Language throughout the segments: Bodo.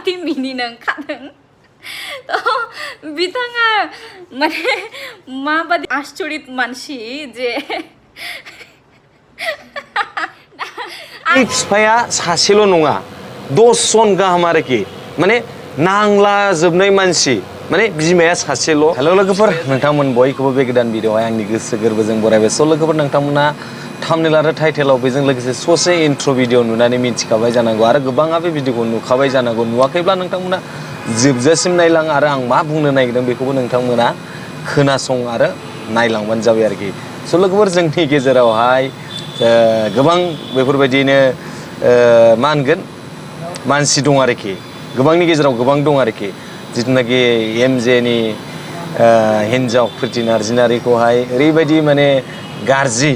बादि मिनिनो ओंखारदों बिथाङा माने माबादि आश्चर्यित मानसि जे बिफाया सासेल' नङा 10 जन गाहाम आरोखि माने नांला जोबनाय मानसि माने बिमाया सासेल'। हेल' लोगोफोर नोंथांमोन बयखौबो बे गोदान भिडिअआवहाय आंनि गोसो गोरबोजों बरायबाय। स' लोगोफोर नोंथांमोना थाम्बनेल आरो टाइटेलाव बेजों लोगोसे ससे इन्ट्र' भिडिअ नुनानै मिथिखाबाय जानांगौ आरो गोबाङा बे भिडिअखौ नुखाबाय जानांगौ। नुवाखैब्ला नोंथांमोना जोबजासिम नायलां आरो आं मा बुंनो नागिरदों बेखौबो नोंथांमोना खोनासं आरो नायलांबानो जाबाय आरोखि। स' लोगोफोर जोंनि गेजेरावहाय गोबां बेफोरबायदिनो मा होनगोन मानसि दं आरोखि, गोबांनि गेजेराव गोबां दं आरोखि। जिथुनाखि एमजेनि हिन्जाव प्रिति नार्जिनारिखौहाय ओरैबायदि माने गाज्रि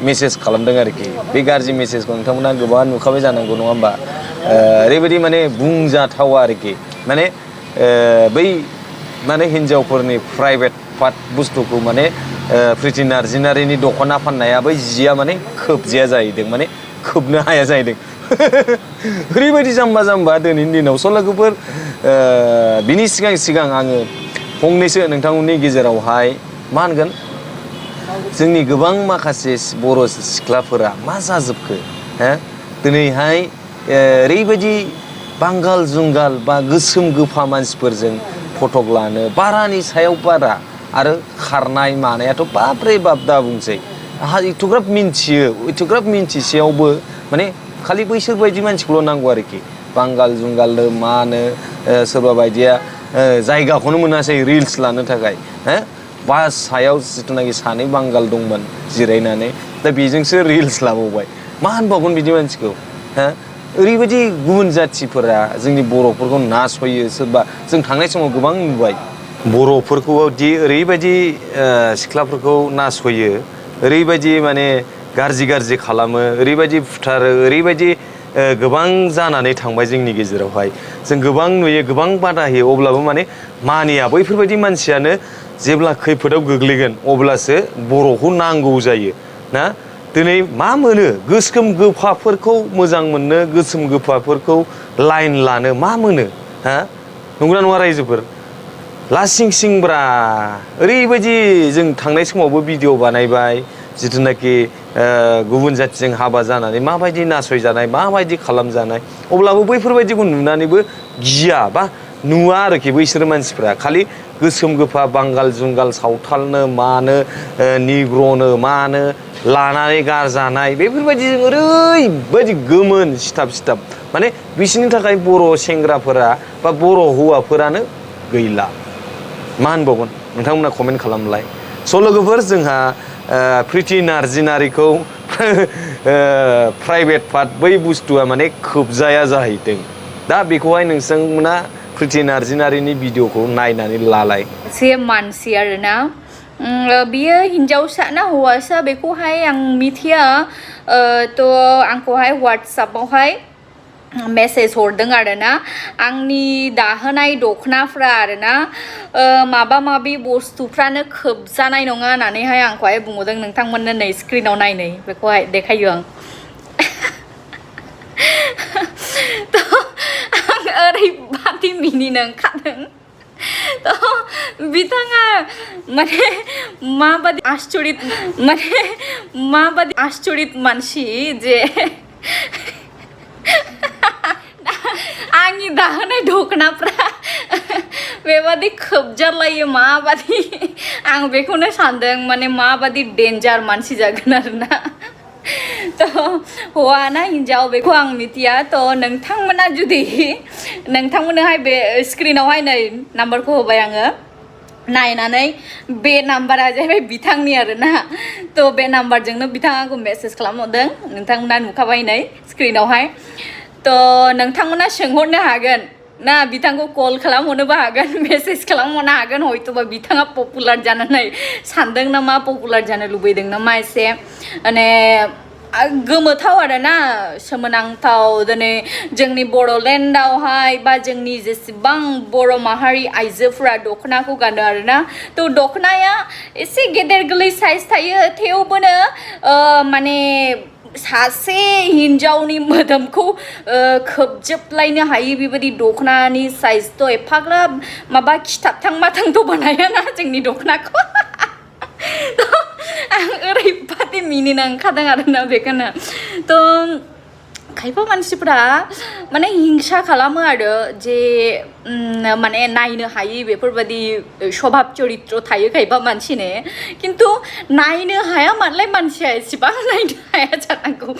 मेसेज खालामदों आरोखि। बे गाज्रि मेसेजखौ नोंथांमोना गोबां नुखाबाय जानांगौ नङा होमबा? ओरैबायदि माने बुंजाथावा आरोखि। माने बै माने हिन्जावफोरनि प्राइभेट पार्ट बुस्थुखौ माने प्रिति नार्जिनारिनि दख'ना फाननाया बै जिया माने खोबजाया जाहैदों, माने खोबनो हाया जाहैदों। ओरैबायदि जाम्बा जाम्बा दिनैनि दिनाव। स' लोगोफोर बिनि सिगां आङो फंनैसो नोंथांमोननि गेजेरावहाय मा होनगोन जोंनि गोबां माखासे बर' सिख्लाफोरा मा जाजोबखो दिनैहाय ओरैबायदि बांगाल जुंगाल बा गोसोम गोफा मानसिफोरजों फटक लानो बारानि सायाव बारा आरो खारनाय मानायाथ' बाब्रे बाब दा बुंसै। आहा एथ'ग्राब मिन्थियो, एथ'ग्राब मिन्थिसेयावबो माने खालि बैसोर बायदि मानसिखौल' नांगौ आरोखि। बांगाल जुंगालनो मानो सोरबा बायदिया जायगाखौनो मोनासै रिल्स लानो थाखाय बास सायाव जिथुनाखि सानै बांगाल दंमोन जिरायनानै, दा बेजोंसो रिल्स लाबावबाय। मा होनबावगोन बिदि मानसिखौ? ओरैबायदि गुबुन जाथिफोरा जोंनि बर'फोरखौ नासयो। सोरबा जों थांनाय समाव गोबां नुबाय बर'फोरखौदि ओरैबायदि सिख्लाफोरखौ नासयो, ओरैबायदि माने गाज्रि खालामो, ओरैबायदि फुथारो, ओरैबायदि गोबां जानानै थांबाय जोंनि गेजेरावहाय। जों गोबां नुयो, गोबां बादा होयो, अब्लाबो माने मानिया। बैफोरबायदि मानसियानो जेब्ला खैफोदाव गोग्लैगोन अब्लासो बर'खौ नांगौ जायो ना। दिनै मा मोनो गोसोम गोफाफोरखौ मोजां मोननो, गोसोम गोफाफोरखौ लाइन लानो मा मोनो? नंगौना नङा रायजोफोर? लासिं सिंब्रा ओरैबायदि जों थांनाय समावबो भिडिअ बानायबाय जिथुनाखि गुबुन जाथिजों हाबा जानानै माबायदि नासयजानाय, माबायदि खालामजानाय। अब्लाबो बैफोरबायदिखौ नुनानैबो गिया बा नुवा आरोखि बैसोर मानसिफ्रा। खालि गोसोम गोफा बांगाल जुंगाल सावथालनो मानो निग्र'नो मानो लानानै गारजानाय बेफोरबायदिजों ओरैबायदि गोमोन सिथाब माने बिसोरनि थाखाय बर' सेंग्राफोरा बा बर' हौवाफोरानो गैला। मा होनबावगोन नोंथांमोना कमेन्ट खालामलाय। स' लोगोफोर जोंहा प्रिति नार्जिनारिखौ प्राइभेट पार्ट बै बुस्थुआ माने खोबजाया जाहैदों। दा बेखौहाय नोंथांमोना प्रिति नार्जिनारिनि भिडिअखौ नायनानै लालाय। से मानसि आरोना, बियो हिन्जावसा ना हौवासा बेखौहाय आं मिथिया। थ' आंखौहाय वाट्सएपआवहाय मेसेज हरदों आरोना, आंनि दाहोनाय दख'नाफ्रा आरोना माबा माबि बुस्थुफ्रानो खोबजानाय नङा होननानैहाय आंखौहाय बुंहरदों। नोंथांमोननो नै स्क्रिनाव नायनै बेखौहाय देखायो आं। आं ओरैबादि मिनिनो ओंखारदों बिथाङा माने माबादि आश्चर्यित मानसि जे आंनि दाहोनाय दख'नाफ्रा बेबादि खोबजालायो माबादि, आं बेखौनो सानदों माने माबादि डेन्जार मानसि जागोन आरोना। थ' हौवा ना हिन्जाव बेखौ आं मिथिया। थ' नोंथांमोना जुदि नोंथांमोननोहाय बे स्क्रिनावहाय नै नाम्बारखौ होबाय आङो, नायनानै बे नाम्बारा जाहैबाय बिथांनि आरोना। थ' बे नाम्बारजोंनो बिथाङा आंखौ मेसेज खालामहरदों, नोंथांमोना नुखाबाय नै स्क्रिनावहाय। थ' नोंथांमोना सोंहरनो हागोन ना, बिथांखौ कल खालामहरनोबो हागोन, मेसेज खालामहरनो हागोन। हयथ'बा बिथाङा पपुलार जानानै सानदों नामा, पपुलार जानो लुबैदों नामा एसे माने गोमोथाव आरोना, सोमोनांथाव। दिनै जोंनि बड'लेण्डआवहाय बा जोंनि जेसेबां बर' माहारि आइजोफोरा दख'नाखौ गानो आरोना। थ' दख'नाया एसे गेदेर गोरलै साइज थायो, थेवबोनो माने सासे हिन्जावनि मोदोमखौ खोबजोबलायनो हायो बेबायदि दख'नानि साइजथ' एफाग्राब माबा खिथाबथां माथांथ' बानायाना जोंनि दख'नाखौ आं ओरैबादि मिनिना ओंखारदों आरोना बेखौनो थ' खायफा मानसिफ्रा माने हिंसा खालामो आरो जे माने नायनो हायि बेफोरबायदि स्वभाब चरित्र थायो खायफा मानसिने खिन्थु नायनो हाया मालाय मानसिया एसेबां नायनो हाया जानांगौ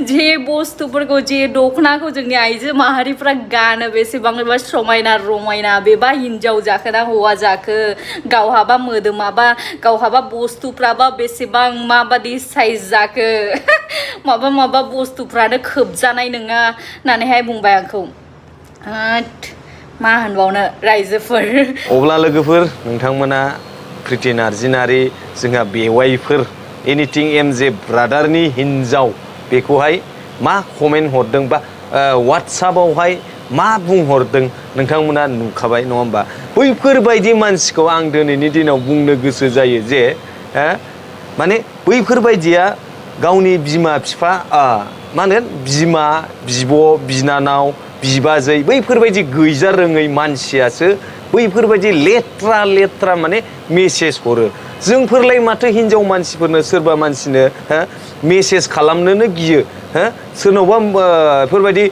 जे बुस्थुफोरखौ जे दख'नाखौ जोंनि आइजो माहारिफ्रा गानो बेसेबांबा समायना रमायना बेबा हिन्जाव जाखो ना हौवा जाखो गावहाबा मोदोमाबा गावहाबा बुस्थुफ्राबा बेसेबां माबादि साइज जाखो माबा बुस्थुफ्रानो खोबजानाय नङा होननानैहाय बुंबाय आंखौ मा होनबावनो रायजोफोर अब्ला लोगोफोर नोंथांमोना प्रिति नार्जिनारि जोंहा बेवाइफोर एनिथिं एम जे ब्रादारनि हिन्जाव बेखौहाय मा कमेन्ट हरदों बा वाट्सएपआवहाय मा बुंहरदों नोंथांमोना नुखाबाय नङा होमबा बैफोरबायदि मानसिखौ आं दिनैनि दिनाव बुंनो गोसो जायो जे माने बैफोरबायदिया गावनि बिमा बिफा मा होनो बिमा बिब' बिनानाव बिबाजै बैफोरबायदि गैजा रोङै मानसियासो बैफोरबायदि लेथ्रा माने मेसेज हरो जोंफोरलाय माथो हिन्जाव मानसिफोरनो सोरबा मानसिनो मेसेज खालामनोनो गियो सोरनावबा बेफोरबायदि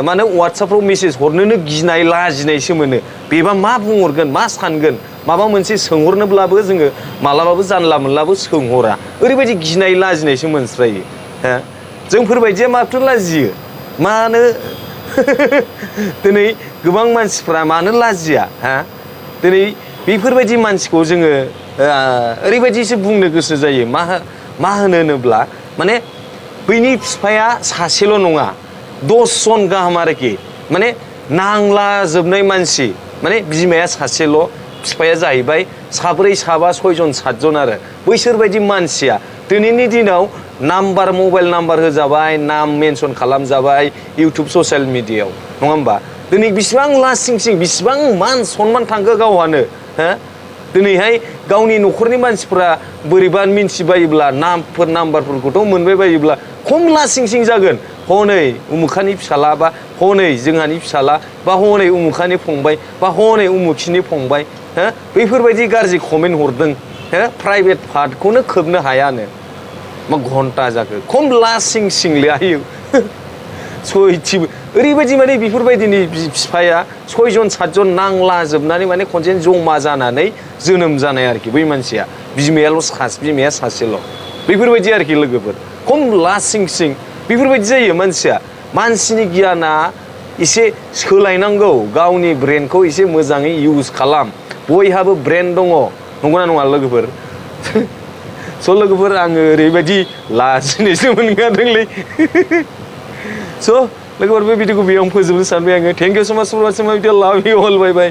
मा होनो वाट्सएपफ्राव मेसेज हरनोनो गिनाय लाजिनायसो मोनो बेबा मा बुंहरगोन मा सानगोन माबा मोनसे सोंहरनोब्लाबो जोङो मालाबाबो जानला मोनलाबो सोंहरा ओरैबायदि गिनाय लाजिनायसो मोनस्रायो जोंफोरबायदिया माथो लाजियो मानो दिनै गोबां मानसिफ्रा मानो लाजिया दिनै बेफोरबायदि मानसिखौ जोङो ओरैबायदिसो बुंनो गोसो जायो मा होनोब्ला माने बैनि बिफाया सासेल' नङा 10 जन गाहाम आरोखि माने नांलाजोबनाय मानसि माने बिमाया सासेल' बिफाया जाहैबाय साब्रै साबा 6 जन 7 जन आरो बैसोरबायदि मानसिया दिनैनि दिनाव नाम्बार मबाइल नाम्बार होजाबाय नाम मेनसन खालामजाबाय इउटुब ससियेल मिडियायाव नङा होमबा दिनै बिसिबां लासिंसिं बिसिबां मान सनमान थांखो गावहानो दिनैहाय गावनि न'खरनि मानसिफ्रा बोरैबा मिन्थिबायोब्ला नाम्बारफोरखौथ' मोनबाय बायोब्ला खम लासिंसिं जागोन हनै उमुखानि फिसाला बा हनै जोंहानि फिसाला बा हनै उमुखानि फंबाय बा हनै उमुखिनि फंबाय बैफोरबायदि गाज्रि कमेन्ट हरदों प्राइभेट पार्टखौनो खोबनो हायानो मा घन्टा जाखो खम लासिं सिंले आयु सयथिबो ओरैबायदि माने बेफोरबायदिनि बिफाया 6 जन 7 जन नांलाजोबनानै माने खनसे जमा जानानै जोनोम जानाय आरोखि बै मानसिया बिमाया सासेल' बेफोरबायदि आरोखि लोगोफोर खम लासिं सिं बेफोरबायदि जायो मानसिया मानसिनि गियाना एसे सोलायनांगौ गावनि ब्रेनखौ एसे मोजाङै इउज खालाम बयहाबो ब्रेन दङ नंगौना नङा लोगोफोर स' लोगोफोर आङो ओरैबायदि लाजिनायसो मोनगारदोंलै स' लोगोफोर बे भिडिअखौ बेयावनो फोजोबनो सानबाय आङो थेंक इउ सो माच फर वाचिं माय भिडिअ लाभ इउ अल बाय बाय